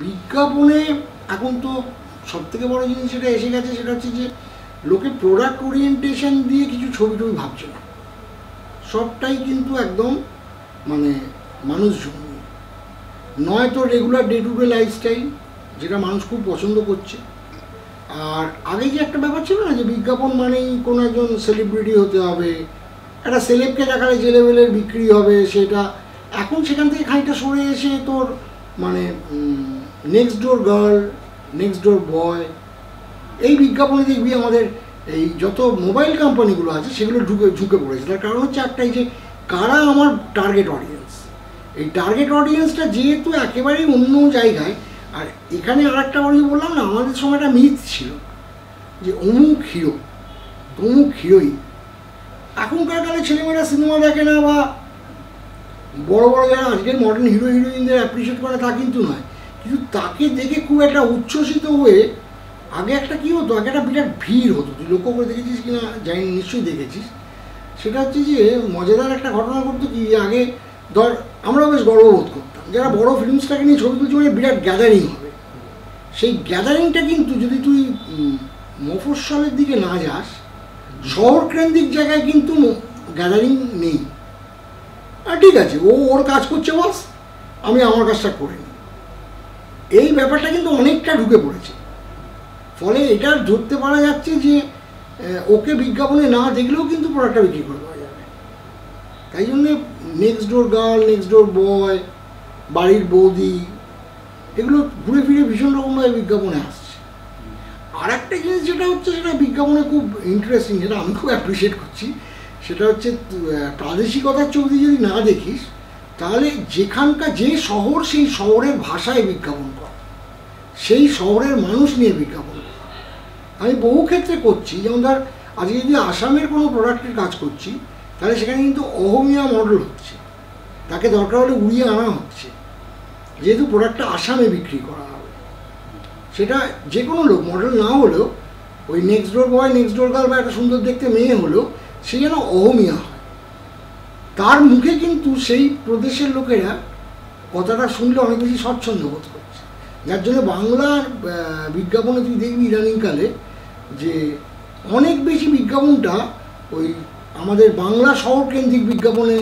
বিজ্ঞাপনে এখন তো সবথেকে বড় জিনিস যেটা এসে গেছে সেটা হচ্ছে যে লোকে প্রোডাক্ট ওরিয়েন্টেশন দিয়ে কিছু ছবি টবি ভাবছে না, সবটাই কিন্তু একদম মানে মানুষজনী, নয়তো regular day to day lifestyle যেটা মানুষ খুব পছন্দ করছে। আর আগে যে একটা ব্যাপার ছিল না যে বিজ্ঞাপন মানেই কোনো একজন সেলিব্রিটি হতে হবে, একটা সেলেবকে দেখালে যে লেভেলের বিক্রি হবে সেটা, এখন সেখান থেকে খানিকটা সরে এসে তোর মানে next door girl, next door boy, এই বিজ্ঞাপনে দেখবি আমাদের এই যত মোবাইল কোম্পানিগুলো আছে সেগুলো ঢুকে পড়েছে। তার কারণ হচ্ছে একটাই যে কারা আমার টার্গেট অডিয়েন্স, এই টার্গেট অডিয়েন্সটা যেহেতু একেবারেই অন্য জায়গায়। আর এখানে আর একটা বললাম না, আমাদের সময় একটা মিথ ছিল যে অমুক হিরো তমুক হিরোইন। এখনকার কালে ছেলেমেয়েরা সিনেমা দেখে না বা বড় বড় যারা আজকের মডার্ন হিরো হিরোইনদের অ্যাপ্রিসিয়েট করে তা কিন্তু নয়, কিন্তু তাকে দেখে খুব একটা উচ্ছ্বসিত হয়ে আগে একটা কী হতো, আগে একটা বিরাট ভিড় হতো, তুই লক্ষ্য করে দেখেছিস কিনা জানি, নিশ্চয়ই দেখেছিস। সেটা হচ্ছে যে মজাদার একটা ঘটনা করতো কি, আগে ধর আমরা বেশ গর্ববোধ করতাম যারা বড় ফিল্মসটাকে নিয়ে ছবি তুলছে, মানে বিরাট গ্যাদারিং হবে। সেই গ্যাদারিংটা কিন্তু যদি তুই মফস্বলের দিকে না যাস, শহর কেন্দ্রিক জায়গায় কিন্তু গ্যাদারিং নেই। আর ঠিক আছে, ও ওর কাজ করছে বস, আমি আমার কাজটা করে নিই, এই ব্যাপারটা কিন্তু অনেকটা ঢুকে পড়েছে। ফলে এটা ধরতে পারা যাচ্ছে যে ওকে বিজ্ঞাপনে না দেখলেও কিন্তু প্রোডাক্টটা বিক্রি করে দেওয়া যাবে। তাই জন্যে next door girl, next door boy, বাড়ির বৌদি, এগুলো ঘুরে ফিরে ভীষণ রকমভাবে বিজ্ঞাপনে আসছে। আর একটা জিনিস যেটা হচ্ছে, সেটা বিজ্ঞাপনে খুব ইন্টারেস্টিং, যেটা আমি খুব অ্যাপ্রিসিয়েট করছি, সেটা হচ্ছে প্রাদেশিকতার চোখ দিয়ে যদি না দেখিস, তাহলে যেখানকার যে শহর সেই শহরের ভাষায় বিজ্ঞাপন করা, সেই শহরের মানুষ নিয়ে বিজ্ঞাপন করা। আমি বহু ক্ষেত্রে করছি, যেমন ধর আজকে যদি আসামের কোনো প্রোডাক্টের কাজ করছি, তাহলে সেখানে কিন্তু অহমিয়া মডেল হচ্ছে, তাকে দরকার হলে উড়িয়ে আনা হচ্ছে, যেহেতু প্রোডাক্টটা আসামে বিক্রি করা হবে। সেটা যে কোনো লোক, মডেল না হলেও ওই নেক্সট ডোর বয়, নেক্সট ডোর গার্ল বা একটা সুন্দর দেখতে মেয়ে হলেও সে যেন অহমিয়া হয়, তার মুখে কিন্তু সেই প্রদেশের লোকেরা কথাটা শুনলে অনেক বেশি স্বচ্ছন্দ বোধ করছে। যার জন্য বাংলার বিজ্ঞাপনে তুই দেখবি ইদানিংকালে যে অনেক বেশি বিজ্ঞাপনটা ওই আমাদের বাংলা শহর কেন্দ্রিক বিজ্ঞাপনে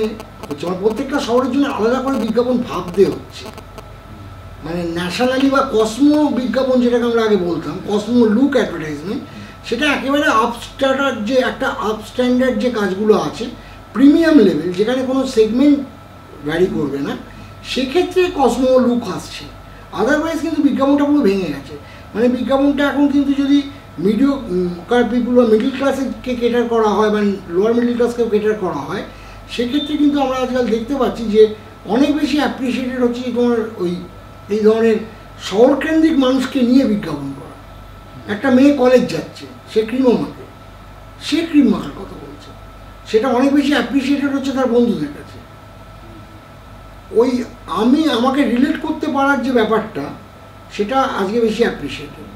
হচ্ছে। মানে প্রত্যেকটা শহরের জন্য আলাদা করে বিজ্ঞাপন ভাবতে হচ্ছে, মানে ন্যাশনালি বা কসমো বিজ্ঞাপন যেটাকে আমরা আগে বলতাম, কসমো লুক অ্যাডভার্টাইজমেন্ট, সেটা একেবারে আপস্ট্যান্ডার্ড যে একটা আপস্ট্যান্ডার্ড যে কাজগুলো আছে, প্রিমিয়াম লেভেল, যেখানে কোনো সেগমেন্ট ভ্যারি করবে না, সেক্ষেত্রে কসমো লুক আসছে। আদারওয়াইজ কিন্তু বিজ্ঞাপনটা পুরো ভেঙে গেছে। মানে বিজ্ঞাপনটা এখন কিন্তু যদি মিডিয়ার পিপুল বা মিডল ক্লাসকে কেটার করা হয় বা লোয়ার মিডল ক্লাসকেও কেটার করা হয়, সেক্ষেত্রে কিন্তু আমরা আজকাল দেখতে পাচ্ছি যে অনেক বেশি অ্যাপ্রিসিয়েটেড হচ্ছে তোমার ওই এই ধরনের শহরকেন্দ্রিক মানুষকে নিয়ে বিজ্ঞাপন করা। একটা মেয়ে কলেজ যাচ্ছে, সে ক্রিমও মাখে, সে ক্রিম মাখার কথা বলছে, সেটা অনেক বেশি অ্যাপ্রিসিয়েটেড হচ্ছে তার বন্ধুদের কাছে। ওই আমাকে রিলেট করতে পারার যে ব্যাপারটা, সেটা আজকে বেশি অ্যাপ্রিসিয়েটেড।